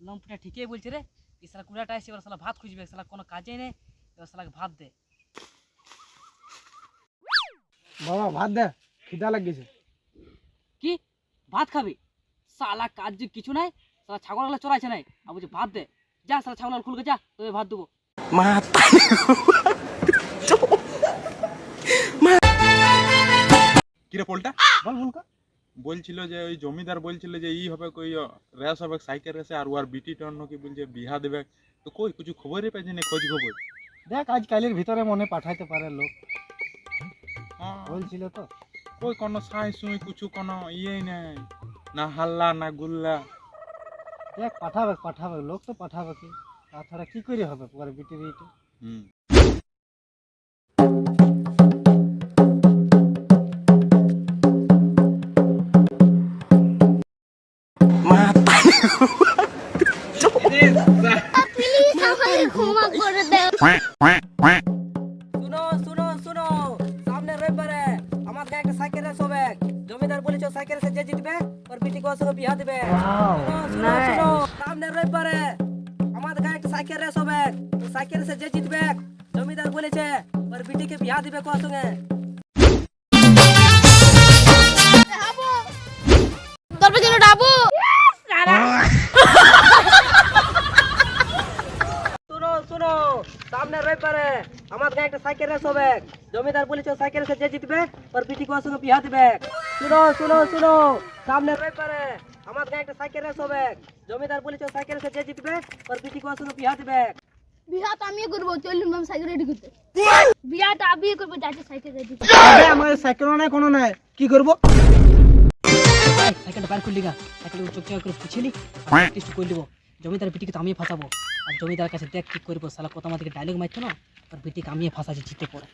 লম্পুটা ঠিকই বলছে রে। ইসালা কুড়াটা এসে এবার শালা ভাত খুঁজবে, শালা কোনো কাজেই নেই, এবার শালাকে ভাত দে। বাবা ভাত দে, খিদা লাগছে। কি ভাত খাবি? শালা কাজ যে কিছু নাই, শালা ছাগলগুলো চড়াইছে নাই, আর বলছে ভাত দে। যা শালা ছাগল খুলকে যা, তোকে ভাত দেবো। কিরে পোলটা বল বলকা। বলছিল যে ওই জমিদার বলছিল যে ই হবে কই রেস হবে সাইকেল রেসে, আর ওর বিটি টর্ন কি বলছে বিহা দেবে, তো কই কিছু খবরই পাইছি না, খোঁজ খবর। দেখ আজ কালের ভিতরে মনে পাঠাইতে পারে লোক, হ্যাঁ বলছিল তো। কই কোনো সাই সুই কিছু কোনো ইয়েই নাই, না হাল্লা না গুল্লা। দেখ পাঠাবে লোক তো পাঠাবে, কি তাছাড়া কি করে হবে পরে বিটির এইটা। হুম শুনো সামনে রবিবারে আমার গায়ে একটা সাইকেল রেস হবে। জমিদার বলেছে সাইকেল রেসে যে জিতবে ওর বিটিকে ওর সঙ্গে বিয়া দিবে। শুনো সামনে রবিবারে আমার গায়ে একটা সাইকেল রেস হবে, সাইকেল রেসে যে জিতবে জমিদার বলেছে ওর বিটিকে বিয়া দিবে ওর সঙ্গে। শুনো সামনে রবিবারে আমার গায়ে একটা সাইকেল রেস হবে, জমিদার বলেছে সাইকেল রেসে যে জিতবে ওর বিটিকে ওর সঙ্গে বিয়া দিবে। শুনো সামনে রবিবারে আমার গায়ে একটা সাইকেল রেস হবে, জমিদার বলেছে সাইকেল রেসে যে জিতবে ওর বিটিকে ওর সঙ্গে বিয়া দিবে। বিয়া তো আমি করবো, চলুন আমি সাইকেল রেডি করতে। বিয়াটা আমি করবো, যাচ্ছে সাইকেল রেডি। আমার সাইকেল নাই কোনো নাই, কি করবো? সাইকেলটা বার করলি গা, সাইকেল চোখ করে পুছিলি টেস্ট করে দেবো। জমিদার বিটিকে তো আমি ফাঁসাবো, আর জমিদার কাছে দেখ কি করবো, শালা কত আমাদেরকে ডায়লগ মারতো না, আর বিটিকে আমি ফাঁসাচ্ছি জিতে পড়ে।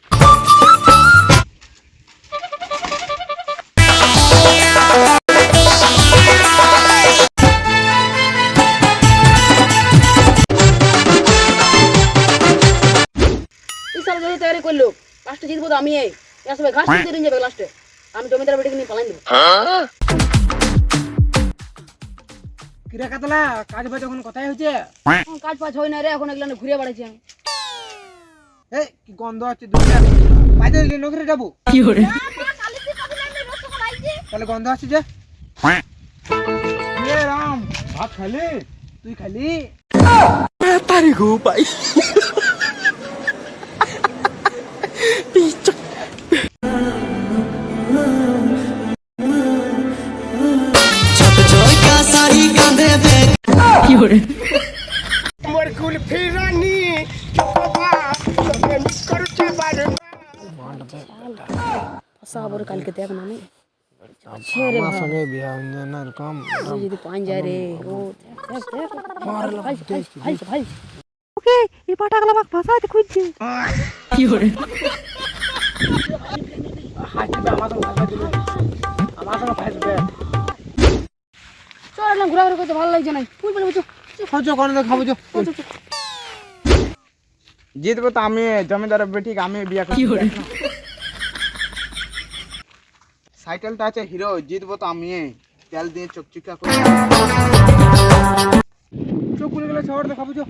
তৈরি করলো লাস্টে জিতবো তো আমি, সবাই ঘাস দিয়ে যাবে লাস্টে, আমি জমিদার বিটিকে নিয়ে পালাই দেবো। কিরা কাতলা কাজ বাজ যখন কথাই হচ্ছে, কাজ পাজ হয় না রে, এখন এগুলো ঘুরে বেড়াচ্ছি আমি। এই কি গন্ধ হচ্ছে দুনিয়া, বাইরে নগরে যাবো কি করে? তাহলে গন্ধ আসছে যে। এ রাম ভাত খালি? তুই খালি? তারি গো ভাই কি করে? মোর কুল ফিরানি করতে পারে সাবর কালকে দেখ না আমি আমার সঙ্গে বিয়া হইছে না এরকম যদি পান যায় রে ও দেখ মারলা ভাই ওকে এই পাটাগুলো আমাকে ফাঁসাইতে খুঁজছে। কি করে? হাসবে আমার সঙ্গে ফাঁসবে দিল, আমার সঙ্গে ফাঁসবে। চল না ঘোরাঘুরি করতে ভালো লাগছে না, তুই বলে বুঝো খাবো কোন খাবো যো। জিতবো তো আমি, জমিদার বেটি আমি বিয়া করব। কি করে? সাইকেলটা আছে হিরো, জিতবো তো আমি, তেল দিয়ে চকচকা করে চোখ খুলে গেলে শহর দেখাবো যো।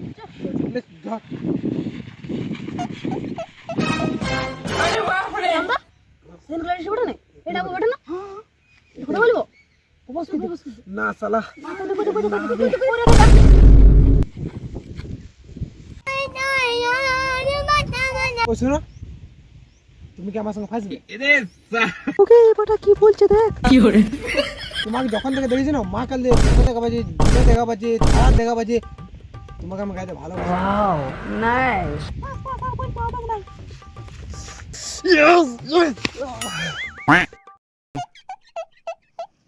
না সালা ও শুনো, তুমি কি আমার সঙ্গে ফাঁসবে? ওকে পাটা কি বলছে দেখ। কি করে? তোমাকে যখন থেকে দেখেছি না, মা কাল দিয়ে দেখা বাজে, দেখা বাজে, তার দেখা বাজে, তোমাকে আমার গাইতে ভালো ওয়াও নাইস।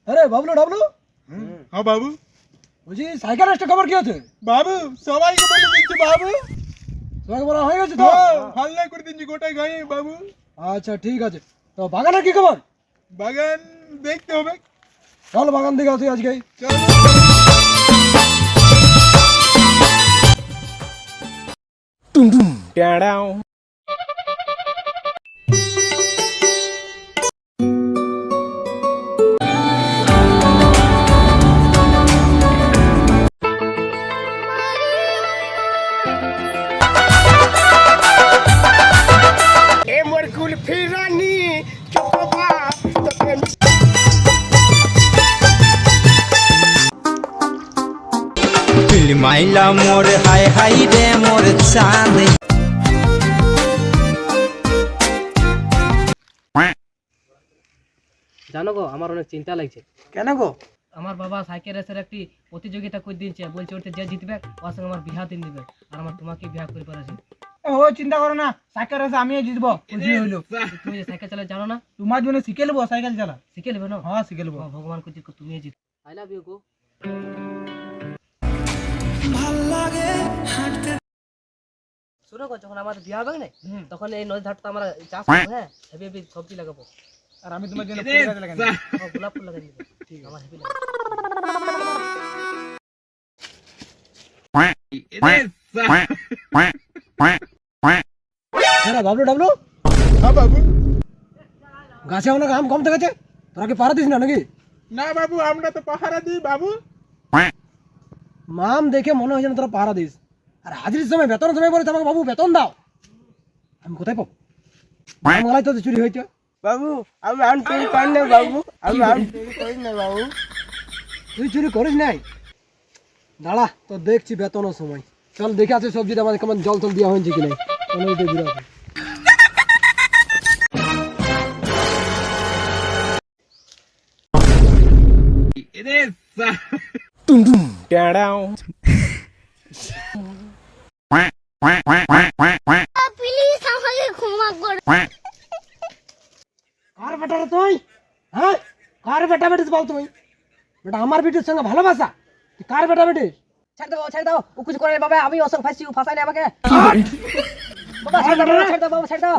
আরে বাবলু ডাবলু, হ্যাঁ বাবু। বলছি সাইকেল রেস্টের খবর কি আছে? বাবু সবাইকে বলে দিচ্ছি বাবু, তোমাকে বলা হয়ে গেছে তো? হাল্লা করে দিচ্ছি গোটাই গায়ে বাবু। আচ্ছা ঠিক আছে, তো বাগানের কি খবর? বাগান দেখতে হবে, চল বাগান দিকে আসি আজকে। চল। আইলা মোর হাই হাই রে মোর চাঁদ। জানো গো আমার অনেক চিন্তা লাগছে। কেন গো? আমার বাবা সাইকেল রেসের একটি প্রতিযোগিতা করে দিয়েছে, বলছে ওতে যে জিতবে ওর সঙ্গে আমার বিয়া দিন দিবে, আর আমার তোমাকে বিয়া করে পারেছে। ও চিন্তা করো না, সাইকেল রেসে আমিও জিতবো, খুশি হইলো। তুমি যে সাইকেল চালা জানো না? তোমার জন্য শিখে নেবো সাইকেল চালা। শিখে নেবে না? হ্যাঁ শিখে নেবো। ভগবান করছে তুমি জিত। আই লাভ ইউ গো। শুনো গো, যখন আমার বিয়া হবে না তখন এই নদী ধারটা আমরা চাষ করবো, হ্যাঁ হেভি হেভি সবজি লাগাবো। আর আমি তোমার জন্য ফুল গাছ লাগাই দেব। গোলাপ ফুল লাগাই দিবো, ঠিক আমার হেভি লাগবে। হ্যাঁ বাবলু ডাবলু। হ্যাঁ বাবু। গাছে অনেক আম কম থেকেছে, তোরা কি পাড়া দিস না নাকি? না বাবু, আমরা তো পাহারা দিই বাবু। মাম দেখে মনে হয় যেন তোরা পাহারা দিস, আর হাজির সময় বেতনের সময় বলে আমাকে বাবু বেতন দাও। আমি কোথায় পাবো? মামলায় তো চুরি হয়েছে। বাবু আমি আম চুরি করি না বাবু, আমি আম চুরি করি না বাবু। তুই চুরি করিস নাই? দাঁড়া তো দেখছি বেতনের সময়। চল দেখে আছে সবজিটা আমাদের কেমন জল টল দেওয়া হয়েছে কি নাই। প্লিজ আমাকে ক্ষমা করো। কার বেটা রে তুই? হ্যাঁ কার বেটা বেটিস বল তুমি? বেটা আমার বেটির সঙ্গে ভালোবাসা, তুই কার বেটা বেটিস? ছেড়ে দাও ও কিছু করে না বাবা, আমি অসং ফাঁসি ফাঁসাই না আমাকে। বাবা ছেড়ে দাও বাবা, ছেড়ে দাও।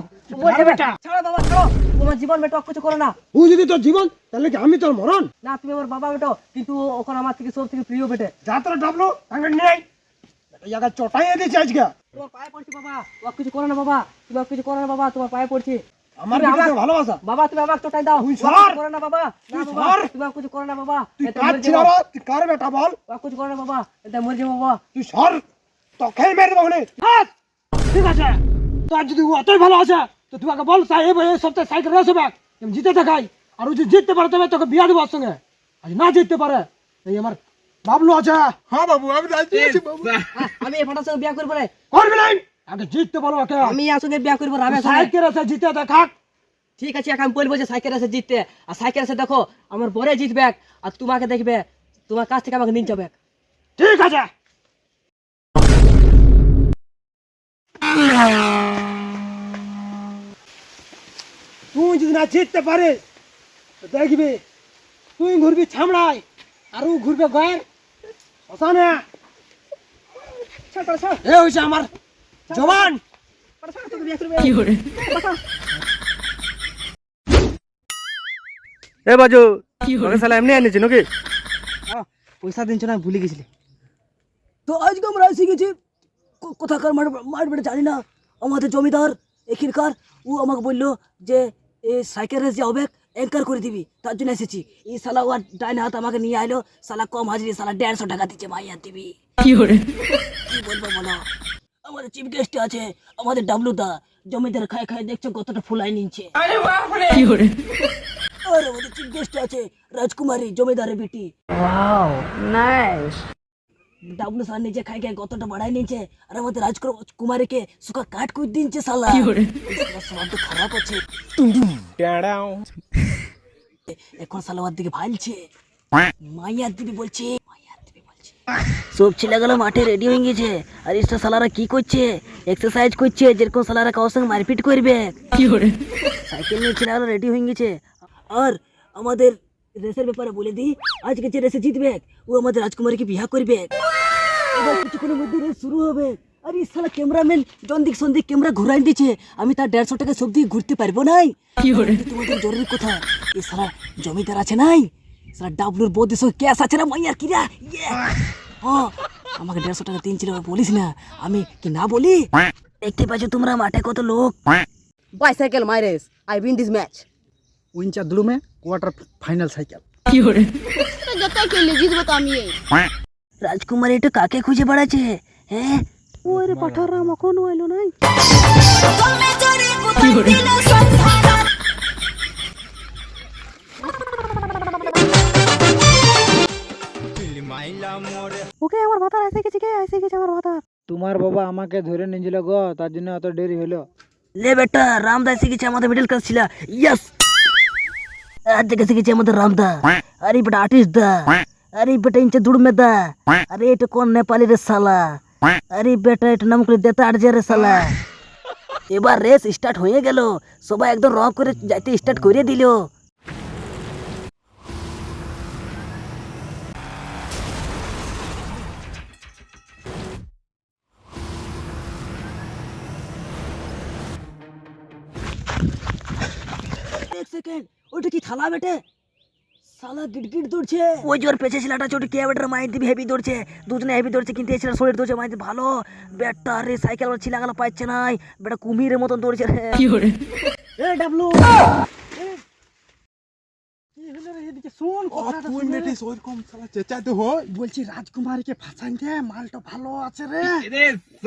ছাড়ো বাবা ছাড়ো, তোমার জীবন বেটো কিছু করো না। ও যদি তোর জীবন তাহলে কি আমি তোর মরণ? না তুমি আমার বাবা বেটো, কিন্তু ওখানে আমার থেকে সব থেকে প্রিয় বেটে। যা তোর ডাবলো আঙ্গে নেই, বেটা জায়গা চটাইয়ে দিয়েছে আজকে। তোমার পায়ে পড়ছি বাবা, ও কিছু করো না বাবা, তুমি কিছু করো না বাবা, তোমার পায়ে পড়ছি। আমার তুমি বেটার ভালোবাসা বাবা তুমি আমাকে চটাই দাও। তুই ও সর। কিছু করো না বাবা, না তুই বাবা সর। তুমি কিছু করো না বাবা, তুই এটা কাজ মরে ছিল যাবো। রে, তুই কার বেটা বল? ও কিছু করো না বাবা, এটা মরে যাবো বাবা। তুই সর, তোকেই মেরে দেবো নে। হাত! ঠিক আছে, তোর যদি ও অতই ভালো আছে তো তুই আগে বল সাহেব এই সপ্তাহে সাইকেল রেস হবে, আমি জিতে দেখাই। আর ও যদি জিততে পারে তবে তোকে বিয়া দেবো ওর সঙ্গে। আর না জিততে পারে এই আমার বাবলু আছে। হ্যাঁ বাবু, আমি রাজি আছি বাবু। আমি এই ফাটার সঙ্গে বিয়া করবো না, করবি নাই, আগে জিততে বলো ওকে। আমি আর সঙ্গে বিয়া করবো রামের সঙ্গে। সাইকেল রেসে জিতে দেখাক। ঠিক আছে, এখন আমি বলবো যে সাইকেল আছে জিততে, আর সাইকেল আছে দেখো আমার বরে জিতবে, আর তোমাকে দেখবে, তোমার কাছ থেকে আমাকে নিন যাবে। ঠিক আছে, তুই যদি না জিততে পারিস তো দেখবি তুই ঘুরবি ছামড়ায় আর ও ঘুরবে গয়ের শ্মশানে। এ হয়েছে আমার জবান। এ বাজু তোকে শালা এমনি আনিছি নাকি? পয়সা দিন না ভুলে গেছিলি তো। আজকে আমরা এসে গেছি কোথাকার মাঠ বেড়ে জানি না, আমাদের জমিদার এখানকার, ও আমাকে বললো যে এই সাইকেল রেস যে হবে অ্যাঙ্কার করে দিবি, তার জন্য এসেছি। এই শালা ওর ডাইন হাত আমাকে নিয়ে আইলো, শালা কম হাজিরি, শালা 150 টাকা দিচ্ছে ভাইয়া দিবি। কি বলবো বলো, আমাদের চিফ গেস্ট আছে আমাদের ডাবলু দা, জমিদার খায় খায় দেখছো কতটা ফুলাই নিচ্ছে। আর আমাদের চিফ গেস্ট আছে রাজকুমারী, জমিদারের বেটি। ডাবলু স্যার নিজে খাই খাই কতটা বাড়াই নিচ্ছে, আর আমাদের রাজকুমারীকে সুখা কাট করে দিচ্ছে শালা। সব তো খারাপ আছে, এখন শালা ওর দিকে ভালছে, মাইয়ার দিবি বলছে, সব ছেলেগুলো মাঠে রেডি হয়ে গেছে, আর এটা শালারা কি করছে, এক্সারসাইজ করছে, যেরকম শালারা কারোর সঙ্গে মারপিট করবে। সাইকেল নিয়ে ছেলেগুলো রেডি হয়ে গেছে। আর আমাদের রেসের ব্যাপারে বলে দিই, আজকে যে রেসে জিতবে ও আমাদের রাজকুমারীকে বিয়া করবে। এবার কিছুক্ষণের মধ্যে রেস শুরু হবে। আর এই শালা ক্যামেরাম্যান জন্দিক সন্দিক ক্যামেরা ঘুরাই দিচ্ছে, আমি তার 150 টাকা সব দিয়ে ঘুরতে পারবো নাই। তোমাদের জরুরি কথা, এই শালা জমিদার আছে নাই, শালা ডাবলুর বৌদির সঙ্গে ক্যাশ আছে না মাইয়ার কিরা। হ্যাঁ আমাকে 150 টাকা দিয়েছিল, বলিস না আমি কি না বলি। দেখতে পাচ্ছ তোমরা মাঠে কত লোক। Bicycle my race, I win this match. উইনচার দুলুমে কোয়ার্টার ফাইনাল সাইকেল। যতই খেলে জিতবো তো আমি। রাজকুমারী একটু কাকে খুঁজে বেড়াচ্ছে? হ্যাঁ ওই রে পাঠারাম এখনো এলো নাই। মাইলা মোরে ওকে আমার ভাতার এসে গেছে আমার ভাতার। তোমার বাবা আমাকে ধরে নিয়েছিল গো, তার জন্য অত দেরি হলো। ले बेटा रामदा শিখেছে আমাদের মিডল ক্লাস ছিল यस आज থেকে শিখেছে আমাদের রামদা अरे बेटा आर्टिस्ट दा अरे बेटा इंचे दूर में दा अरे এটা কোন নেপালি রে শালা अरे बेटा এটা নাম করে দেতা আট রে শালা এবার রেস স্টার্ট হয়ে গেল সবাই একদম রক করে যাইতে স্টার্ট করে দিল एक सेकंड ওটা কি থালা বেটে শালা গিটগিট দৌড়ছে ওই জোর পেছে ছেলেটা ছোট কে বেটার মাইর দিবি হেভি দৌড়ছে দুজনে হেভি দৌড়ছে কিন্তু এই ছেলের শরীর দৌড়ছে মাইর ভালো বেটা রে সাইকেল ওর ছিলা গেল পাচ্ছে নাই বেটা কুমিরের মতন দৌড়ছে রে কি করে এ ডাবলু কি হলো রে এদিকে শুন ও তুই মেটিস ওইরকম শালা চেঁচাতে হয় বলছি রাজকুমারীকে ফাঁসাইতে মালটা ভালো আছে রে।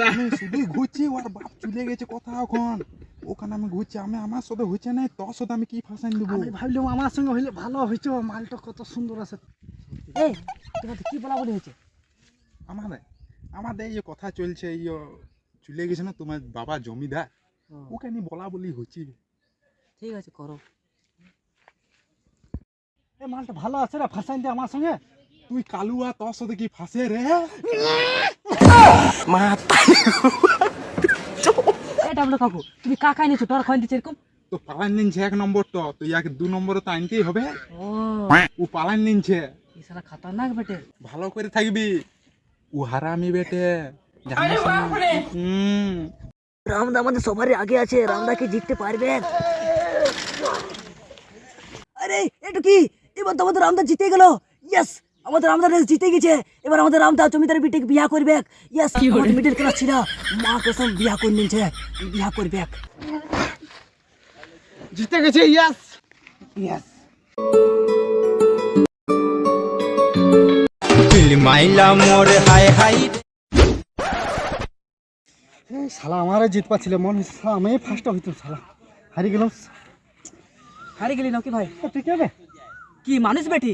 আমি শুধু ঘুরছি ওর বাপ চলে গেছে কথা এখন ওখানে আমি ঘুরছি আমি আমার সাথে হচ্ছে না তোর সাথে আমি কি ফাঁসাই দেবো আমি ভাবলাম আমার সঙ্গে হইলে ভালো হইতো, মালটা কত সুন্দর আছে। এই তোমাদের কি বলা বলি হয়েছে? আমাদের আমাদের এই যে কথা চলছে এই যে চলে গেছে না তোমার বাবা জমিদার ওকে নিয়ে বলা বলি হচ্ছে ঠিক আছে করো এই মালটা ভালো আছে রে ফাঁসাইতে আমার সঙ্গে। তুই কালুয়া তোর সাথে কি ফাঁসে রে এ ডাবলু কাকু তুমি কাকা এনেছো তোর খাওয়ান দিচ্ছে এরকম তো পালান নিনছে এক নম্বর তো তুই ইয়াকে 2 নম্বর তো আনতেই হবে ও ও পালান নিনছে এই শালা খতরনাক বেটে ভালো করে থাকবি ও হারামি বেটে জানিস না রামদা আমাদের সবারই আগে আছে রামদাকে জিততে পারবেন আরে এটা কি এবার তো আমাদের রামদা জিতে গেল ইয়েস আমাদের রামদা রেস জিতে গেছে এবার আমাদের রামদা জমিদার বিটিকে বিয়া করবে ইয়েস আমাদের মিডল ক্লাস ছিল মা কসম বিয়া করে নিছে বিয়া করবে জিতে গেছে ইয়াস ইয়াস। তুই মাইলা মোরে হাই হাই এই শালা আমারে জিত পাচ্ছিল মনে হচ্ছে শালা আমি ফার্স্ট হইতাম, শালা হারিয়ে গেলাম। হারি গেলি নাকি ভাই তুই কেবে কি মানুষ বেটি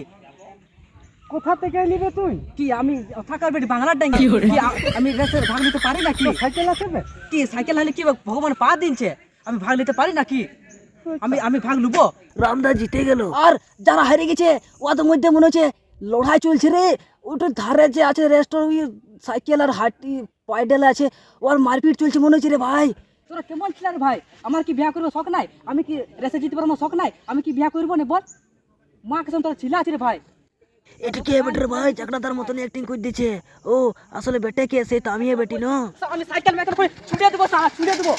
কোথা থেকে নিবে তুই? কি আমি থাকার বেটি বাংলার ডাঙ্গি কি আমি রেসের ভাগ নিতে পারি নাকি সাইকেল আছে বে? কি সাইকেল হলে কি ভগবান পা দিনছে আমি ভাগ নিতে পারি নাকি আমি ভাগ লুবো রামদা জিতে গেল আর যারা হারিয়ে গেছে ওদের মধ্যে মনে হচ্ছে লড়াই চলছে রে ওটার ধারে যে আছে রেস্টোর সাইকেল আর হাঁটি পাইডেল আছে ওর মারপিট চলছে মনে হচ্ছে রে ভাই তোরা কেমন ছিল রে ভাই আমার কি বিয়া করবো শখ নাই আমি কি রেসে জিততে পারবো শখ নাই আমি কি বিয়া করবো না বল মা কেসম তোরা ছিল আছে রে ভাই এটা কে বেটার ভাই চাকরাদার মতন অ্যাক্টিং করে দিচ্ছে ও আসলে বেটে কে সে তো আমি বেটি নো আমি সাইকেল মেকার করে ছুটে দেবো ছুটে দেবো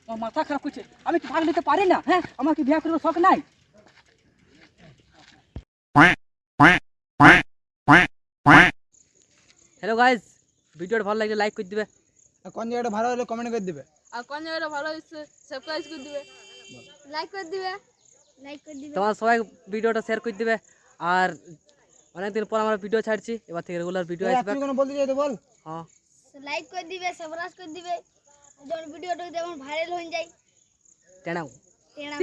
আমার মাথা খারাপ করছে আমি কি ভাগ নিতে পারি না হ্যাঁ আমার কি বিয়া করবো শখ নাই হ্যালো গাইস ভিডিওটা ভালো লাগলে লাইক করে দিবে কোন জায়গাটা ভালো হলে কমেন্ট করে দিবে আর কোন জায়গাটা ভালো হয়েছে সাবস্ক্রাইব করে দিবে, লাইক করে দিবে, লাইক করে দিবে। তোমার সবাই ভিডিওটা শেয়ার করে দিবে আর অনেকদিন পর আমরা ভিডিও ছাড়ছি এবার থেকে রেগুলার ভিডিও আসবে তুই কোনো বলতে চাই তো বল। হ্যাঁ লাইক করে দিবে, সাবস্ক্রাইব করে দিবে, যখন ভিডিওটা যেমন ভাইরাল হয়ে যায় টানাও তেরা